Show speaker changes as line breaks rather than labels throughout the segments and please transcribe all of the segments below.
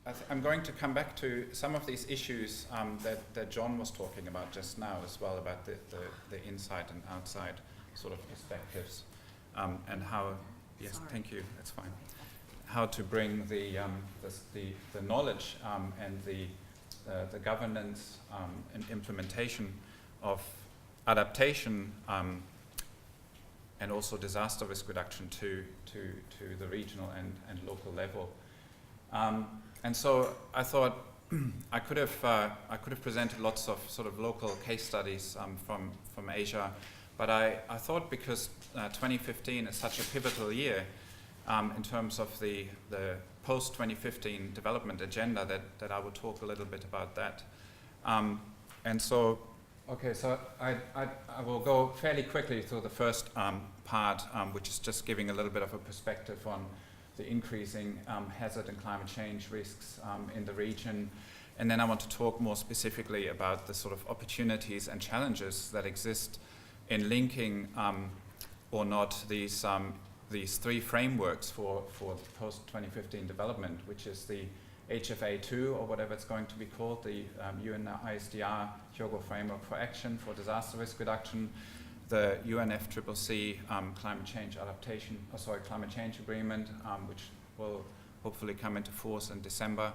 I'm going to come back to some of these issues that John was talking about just now as well, about the inside and outside sort of perspectives, and how, yes,
Sorry.
thank you, that's fine, how to bring the knowledge and the governance and implementation of adaptation and also disaster risk reduction to the regional and local level. And so I thought I could have presented lots of sort of local case studies from Asia, but I thought because 2015 is such a pivotal year in terms of the post-2015 development agenda that I would talk a little bit about that. And so, okay, so I will go fairly quickly through the first part, which is just giving a little bit of a perspective on the increasing hazard and climate change risks in the region. And then I want to talk more specifically about the sort of opportunities and challenges that exist in linking or not these three frameworks for post-2015 development, which is the HFA2, or whatever it's going to be called, the UNISDR Hyogo Framework for Action for Disaster Risk Reduction, the UNFCCC Climate Change Agreement, which will hopefully come into force in December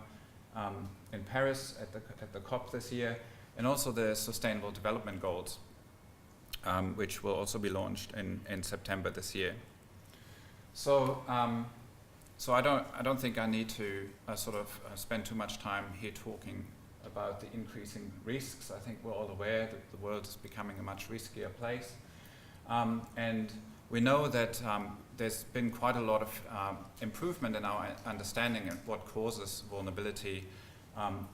in Paris at the COP this year, and also the Sustainable Development Goals, which will also be launched in September this year. So, so I don't think I need to spend too much time here talking about the increasing risks. I think we're all aware that the world is becoming a much riskier place. And we know that there's been quite a lot of improvement in our understanding of what causes vulnerability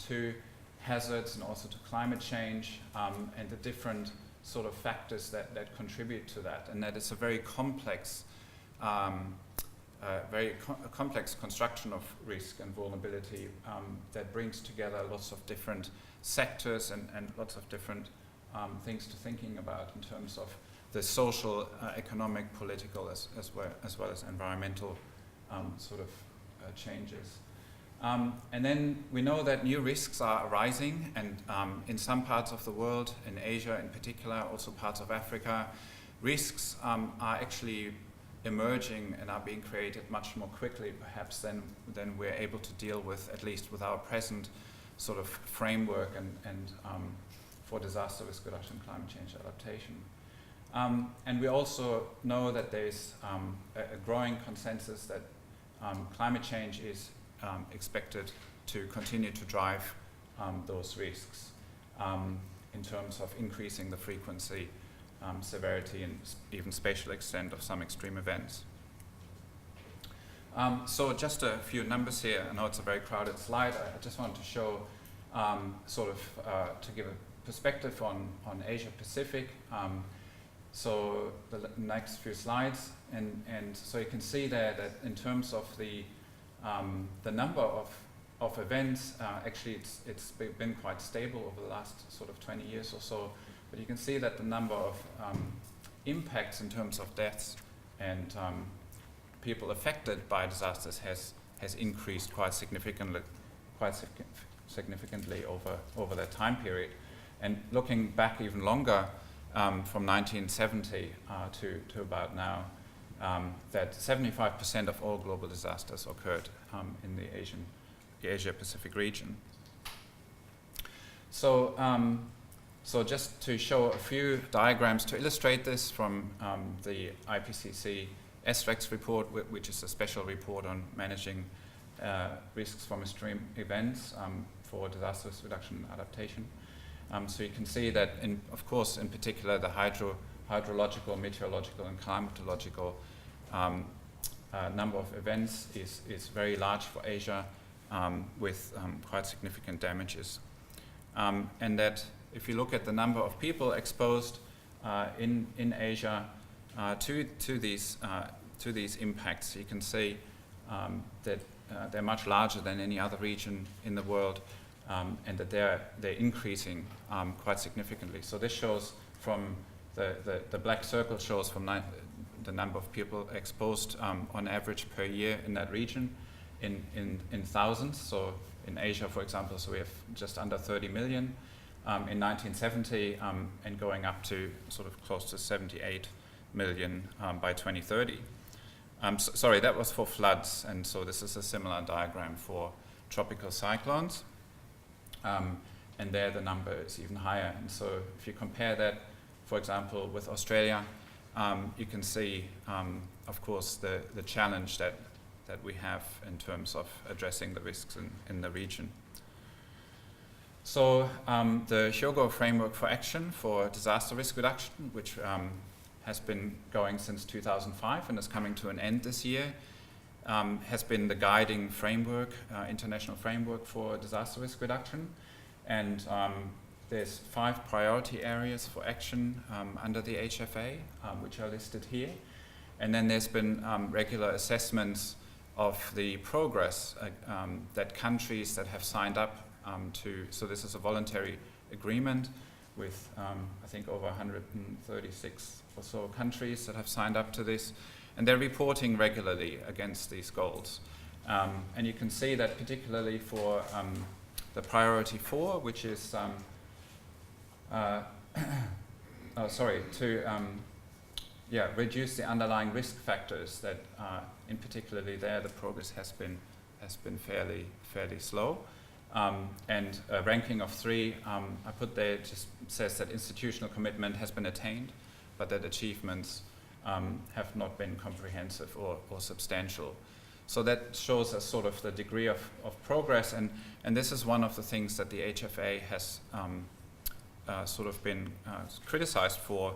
to hazards and also to climate change, and the different sort of factors that contribute to that. And that it's a very complex complex construction of risk and vulnerability that brings together lots of different sectors and lots of different things to thinking about in terms of the social, economic, political, as well as environmental changes. And then we know that new risks are arising, and in some parts of the world, in Asia in particular, also parts of Africa, risks are actually emerging and are being created much more quickly perhaps than we're able to deal with, at least with our present sort of framework and for disaster risk reduction, climate change adaptation. And we also know that there's a growing consensus that climate change is expected to continue to drive those risks in terms of increasing the frequency, severity, and even spatial extent of some extreme events. So just a few numbers here. I know it's a very crowded slide. I just want to show to give a perspective on Asia Pacific. So the next few slides, and so you can see there that in terms of the number of events, actually it's been quite stable over the last sort of 20 years or so. But you can see that the number of impacts in terms of deaths and people affected by disasters has increased quite significantly over that time period. And looking back even longer, from 1970 to about now, that 75% of all global disasters occurred in the Asia-Pacific region. So, so just to show a few diagrams to illustrate this from the IPCC SREX report, which is a special report on managing risks from extreme events for disaster risk reduction and adaptation. So you can see that, of course, in particular, the hydrological, meteorological, and climatological number of events is very large for Asia, with quite significant damages. And that if you look at the number of people exposed in Asia to these impacts, you can see that they're much larger than any other region in the world, and that they're increasing quite significantly. So this shows from the black circle shows from the number of people exposed on average per year in that region in thousands. So in Asia, for example, so we have just under 30 million in 1970, and going up to sort of close to 78 million by 2030. Sorry, that was for floods, and so this is a similar diagram for tropical cyclones. And there the number is even higher. And so if you compare that, for example, with Australia, you can see, of course, the challenge that we have in terms of addressing the risks in the region. So the Hyogo Framework for Action for Disaster Risk Reduction, which has been going since 2005 and is coming to an end this year, has been the guiding framework, international framework for disaster risk reduction. And there's 5 priority areas for action under the HFA, which are listed here. And then there's been regular assessments of the progress that countries that have signed up to, so this is a voluntary agreement with I think over 136 or so countries that have signed up to this, and they're reporting regularly against these goals. And you can see that particularly for the priority 4, which is reduce the underlying risk factors, that in particularly there the progress has been fairly slow. And a ranking of 3 I put there just says that institutional commitment has been attained, but that achievements have not been comprehensive or substantial. So that shows us sort of the degree of progress, and this is one of the things that the HFA has sort of been criticized for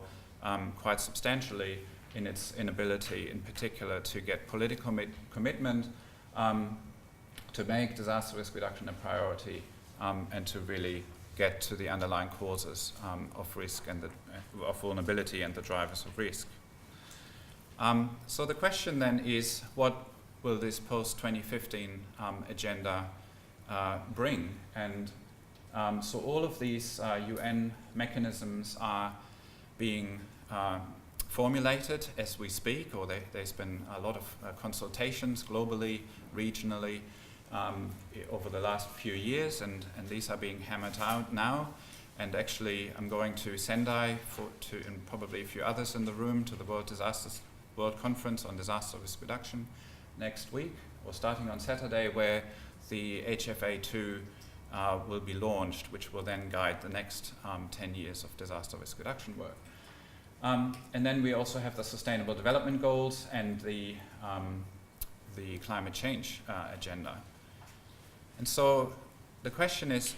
quite substantially in its inability, in particular, to get political commitment to make disaster risk reduction a priority and to really get to the underlying causes of risk and of vulnerability and the drivers of risk. So the question then is, what will this post-2015 agenda bring? And so all of these UN mechanisms are being formulated as we speak, or there's been a lot of consultations globally, regionally, over the last few years, and these are being hammered out now. And actually, I'm going to Sendai and probably a few others in the room, to the World Conference on Disaster Risk Reduction next week, or starting on Saturday, where the HFA2 will be launched, which will then guide the next 10 years of disaster risk reduction work. And then we also have the Sustainable Development Goals and the climate change agenda. And so the question is,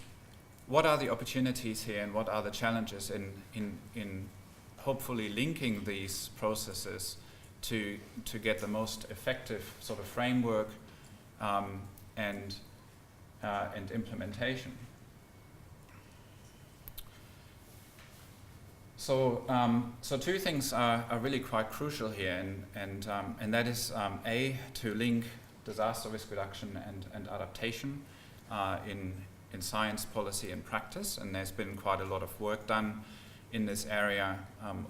what are the opportunities here and what are the challenges in hopefully linking these processes to get the most effective sort of framework and implementation? So, so 2 things are really quite crucial here, and that is to link disaster risk reduction and adaptation in science, policy, and practice. And there's been quite a lot of work done in this area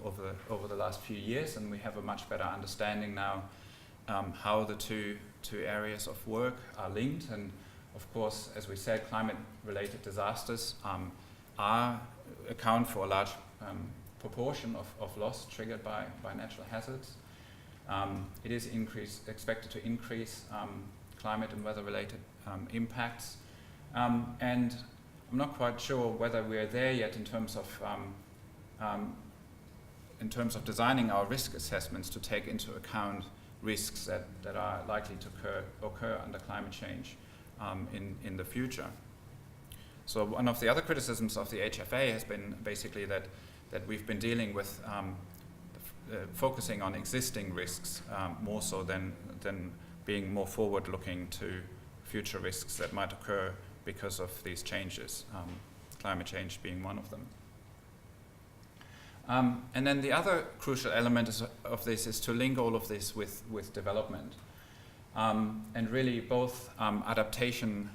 over the last few years, and we have a much better understanding now how the two areas of work are linked. And of course, as we said, climate-related disasters account for a large proportion of loss triggered by natural hazards. It is expected to increase climate and weather-related impacts. And I'm not quite sure whether we're there yet in terms of designing our risk assessments to take into account risks that are likely to occur under climate change in the future. So one of the other criticisms of the HFA has been basically that we've been dealing with focusing on existing risks more so than being more forward-looking to future risks that might occur because of these changes, climate change being one of them. And then the other crucial element of this is to link all of this with development. And really both adaptation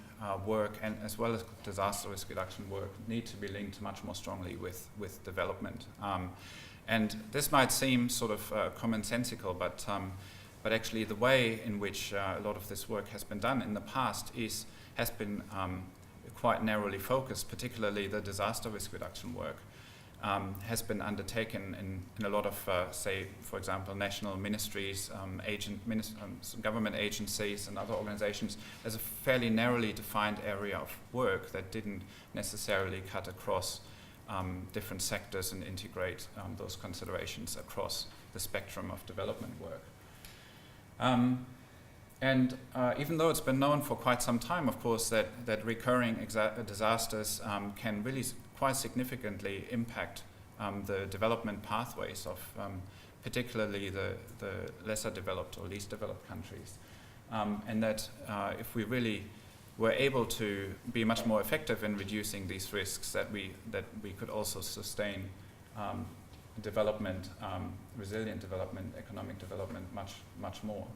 work and as well as disaster risk reduction work need to be linked much more strongly with development. And this might seem sort of commonsensical, but actually the way in which a lot of this work has been done in the past is has been quite narrowly focused, particularly the disaster risk reduction work. Has been undertaken in a lot of, say, for example, national ministries, government agencies and other organizations as a fairly narrowly defined area of work that didn't necessarily cut across different sectors and integrate those considerations across the spectrum of development work. And even though it's been known for quite some time, of course, that recurring disasters can really quite significantly impact the development pathways of particularly the lesser developed or least developed countries. And that if we really were able to be much more effective in reducing these risks, that we could also sustain development, resilient development, economic development much more.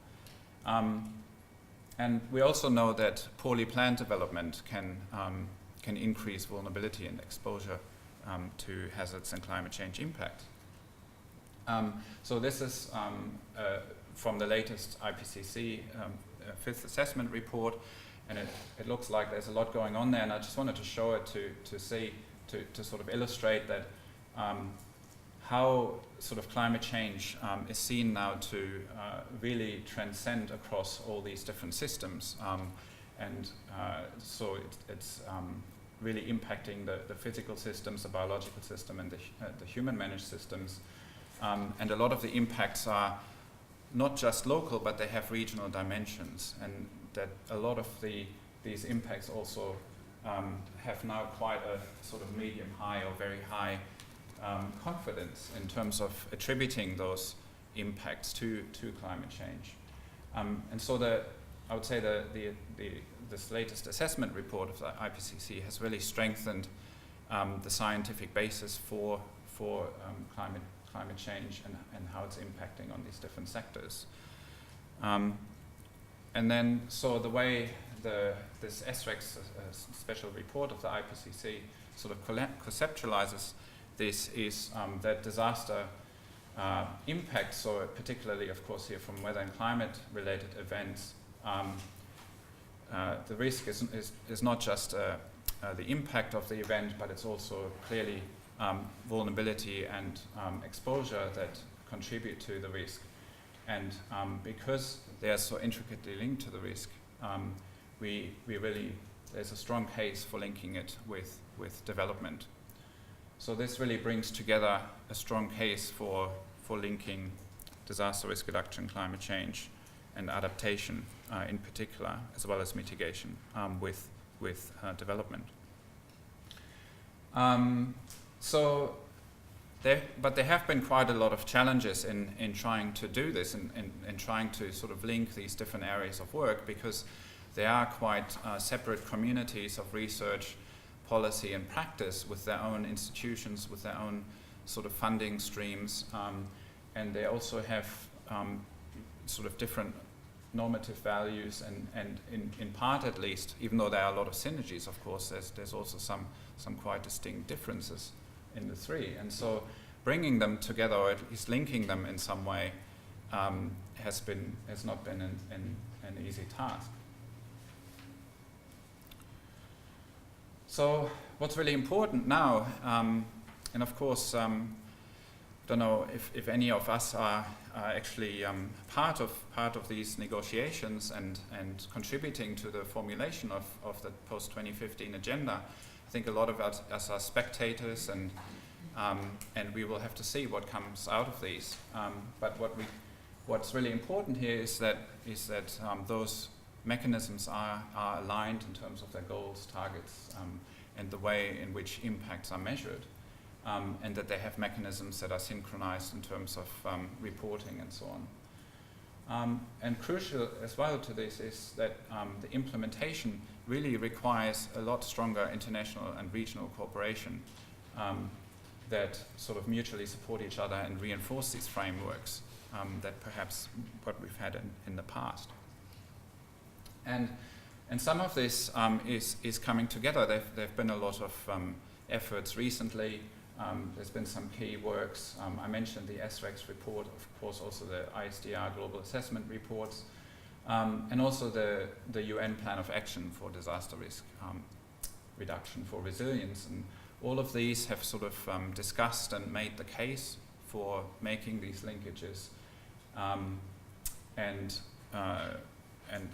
And we also know that poorly planned development can increase vulnerability and exposure to hazards and climate change impact. So this is from the latest IPCC fifth assessment report, and it looks like there's a lot going on there, and I just wanted to show it to sort of illustrate that how sort of climate change is seen now to really transcend across all these different systems. So it's really impacting the physical systems, the biological system, and the human-managed systems. And a lot of the impacts are not just local, but they have regional dimensions. And that a lot of these impacts also have now quite a sort of medium-high or very high confidence in terms of attributing those impacts to climate change. And so I would say this latest assessment report of the IPCC has really strengthened the scientific basis for climate change and how it's impacting on these different sectors. And then, so the way this SREX special report of the IPCC sort of conceptualizes this is that disaster impacts, so particularly, of course, here from weather and climate-related events, the risk is not just the impact of the event, but it's also clearly vulnerability and exposure that contribute to the risk. And because they are so intricately linked to the risk, there's a strong case for linking it with development. So this really brings together a strong case for linking disaster risk reduction, climate change, and adaptation in particular, as well as mitigation with development. But there have been quite a lot of challenges in trying to do this and trying to sort of link these different areas of work, because they are quite separate communities of research, policy and practice with their own institutions, with their own sort of funding streams, and they also have sort of different normative values and in part at least, even though there are a lot of synergies, of course, there's also some quite distinct differences in the three. And so bringing them together, or at least linking them in some way, has not been an easy task. So what's really important now, and of course, don't know if any of us are actually part of these negotiations and contributing to the formulation of the post-2015 agenda. I think a lot of us are spectators, and we will have to see what comes out of these. But what's really important here is that those mechanisms are aligned in terms of their goals, targets, and the way in which impacts are measured, and that they have mechanisms that are synchronized in terms of reporting and so on. And crucial as well to this is that the implementation really requires a lot stronger international and regional cooperation that sort of mutually support each other and reinforce these frameworks that perhaps what we've had in the past. And some of this is coming together. There've been a lot of efforts recently. There's been some key works. I mentioned the SREX report, of course, also the ISDR global assessment reports. and also the UN Plan of Action for Disaster Risk Reduction for Resilience. And all of these have sort of discussed and made the case for making these linkages and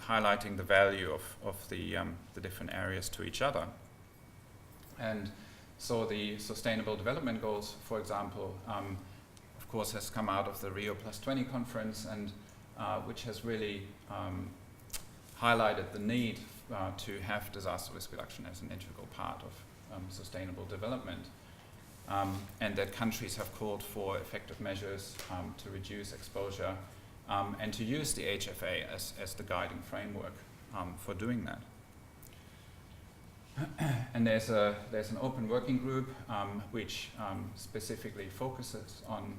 highlighting the value of the different areas to each other. And so the Sustainable Development Goals, for example, of course has come out of the Rio +20 conference, and which has really highlighted the need to have disaster risk reduction as an integral part of sustainable development. And that countries have called for effective measures to reduce exposure and to use the HFA as the guiding framework for doing that. And there's an open working group which specifically focuses on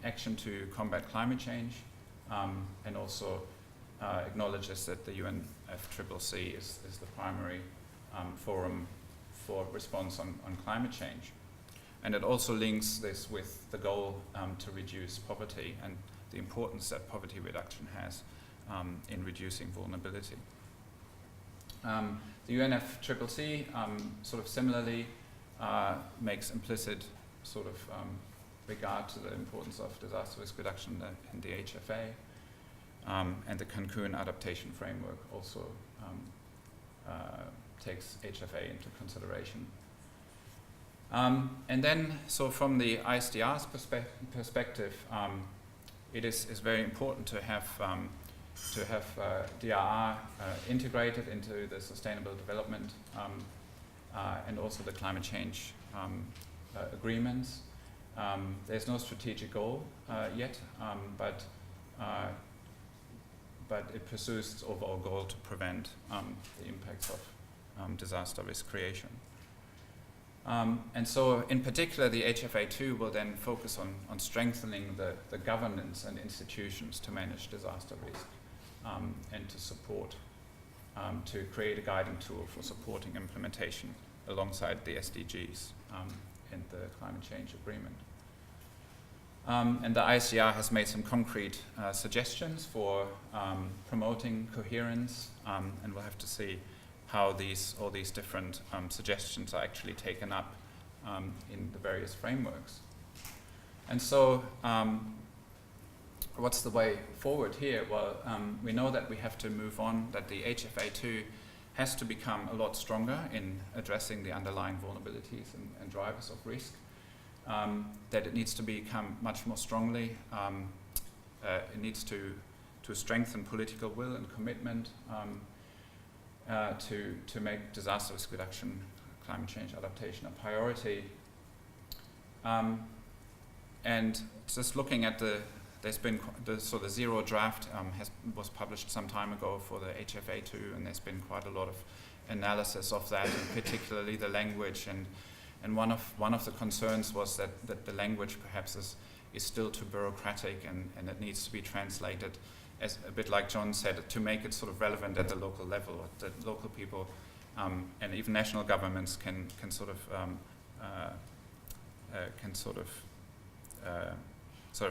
action to combat climate change and also acknowledges that the UNFCCC is the primary forum for response on climate change. And it also links this with the goal to reduce poverty and the importance that poverty reduction has in reducing vulnerability. The UNFCCC sort of similarly makes implicit sort of regard to the importance of disaster risk reduction in the HFA, and the Cancun Adaptation Framework also takes HFA into consideration. And then, so from the ISDR's perspective, it is very important to have DRR integrated into the sustainable development and also the climate change agreements. There's no strategic goal yet, but it pursues its overall goal to prevent the impacts of disaster risk creation. And so in particular, the HFA2 will then focus on strengthening the governance and institutions to manage disaster risk and to support, to create a guiding tool for supporting implementation alongside the SDGs in the Climate Change Agreement. And the ICR has made some concrete suggestions for promoting coherence, and we'll have to see how all these different suggestions are actually taken up in the various frameworks. And so what's the way forward here? Well, we know that we have to move on, that the HFA2 has to become a lot stronger in addressing the underlying vulnerabilities and drivers of risk, that it needs to become much more strongly, it needs to strengthen political will and commitment to make disaster risk reduction, climate change adaptation a priority. And just looking at there's been the zero draft was published some time ago for the HFA2, and there's been quite a lot of analysis of that, and particularly the language. And one of the concerns was that the language perhaps is still too bureaucratic, and it needs to be translated, as a bit like John said, to make it sort of relevant at the local level, that local people and even national governments can sort of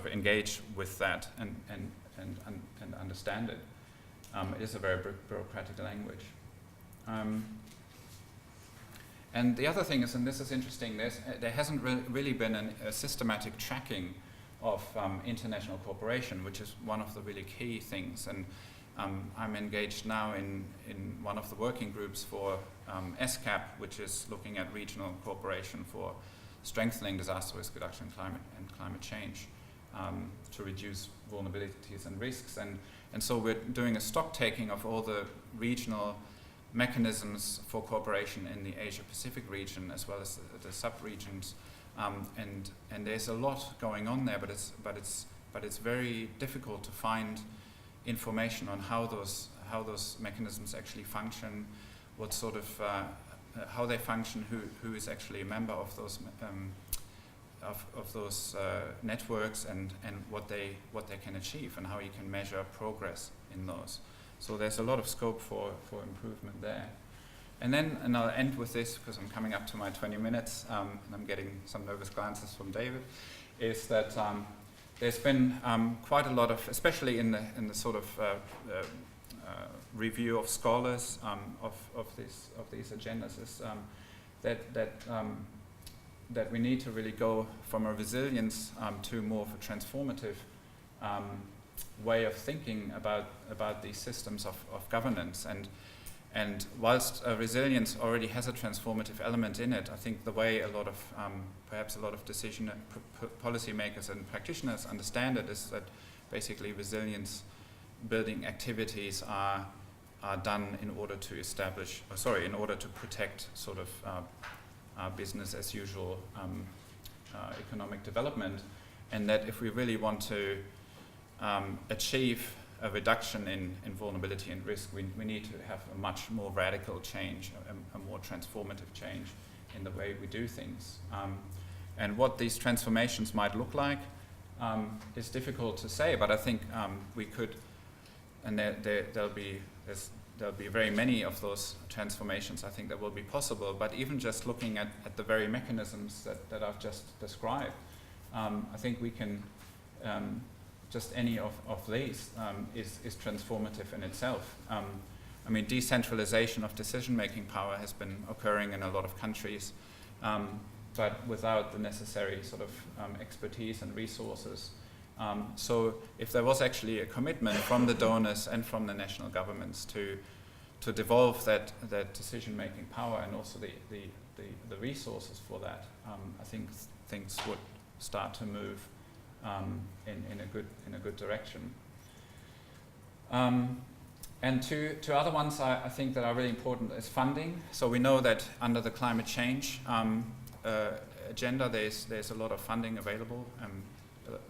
engage with that and understand it. It is a very bureaucratic language. And the other thing is, and this is interesting, there hasn't really been a systematic tracking of international cooperation, which is one of the really key things. And I'm engaged now in one of the working groups for SCAP, which is looking at regional cooperation for strengthening disaster risk reduction and climate change to reduce vulnerabilities and risks. And so we're doing a stock taking of all the regional mechanisms for cooperation in the Asia-Pacific region, as well as the sub-regions. And there's a lot going on there, but it's very difficult to find information on how those mechanisms actually function, what sort of how they function, who is actually a member of those networks, and what they can achieve, and how you can measure progress in those. So there's a lot of scope for improvement there. And I'll end with this, because I'm coming up to my 20 minutes, and I'm getting some nervous glances from David, is that there's been quite a lot of, especially in the sort of review of scholars of these agendas, is that we need to really go from a resilience to more of a transformative way of thinking about these systems of governance. And whilst resilience already has a transformative element in it, I think the way a lot of, perhaps a lot of policymakers and practitioners understand it is that basically resilience building activities are done in order to establish, in order to protect sort of business as usual economic development, and that if we really want to achieve a reduction in vulnerability and risk, we need to have a much more radical change, a more transformative change in the way we do things. And what these transformations might look like is difficult to say, but I think we could, and there'll be very many of those transformations I think that will be possible, but even just looking at the very mechanisms that I've just described, I think we can, just any of these is transformative in itself. I mean, decentralization of decision-making power has been occurring in a lot of countries, but without the necessary sort of expertise and resources. So if there was actually a commitment from the donors and from the national governments to devolve that decision-making power and also the resources for that, I think things would start to move in a good direction. And two other ones I think that are really important is funding. So we know that under the climate change agenda, there's a lot of funding available.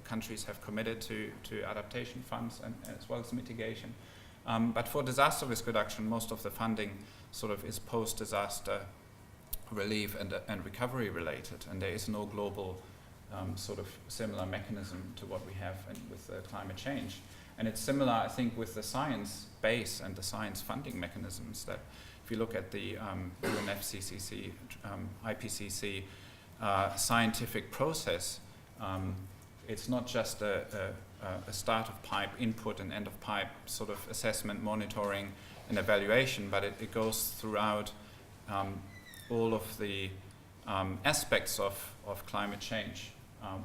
Countries have committed to adaptation funds and as well as mitigation. But for disaster risk reduction, most of the funding sort of is post-disaster relief and recovery related, and there is no global sort of similar mechanism to what we have with climate change. And it's similar, I think, with the science base and the science funding mechanisms, that if you look at the UNFCCC, IPCC scientific process, it's not just a start of pipe input and end of pipe sort of assessment, monitoring and evaluation, but it goes throughout all of the aspects of climate change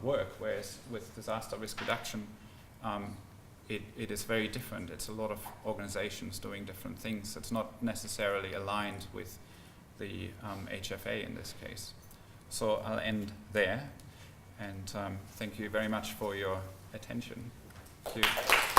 work, whereas with disaster risk reduction, it is very different. It's a lot of organizations doing different things. It's not necessarily aligned with the HFA in this case. So I'll end there, and thank you very much for your attention. Thank you.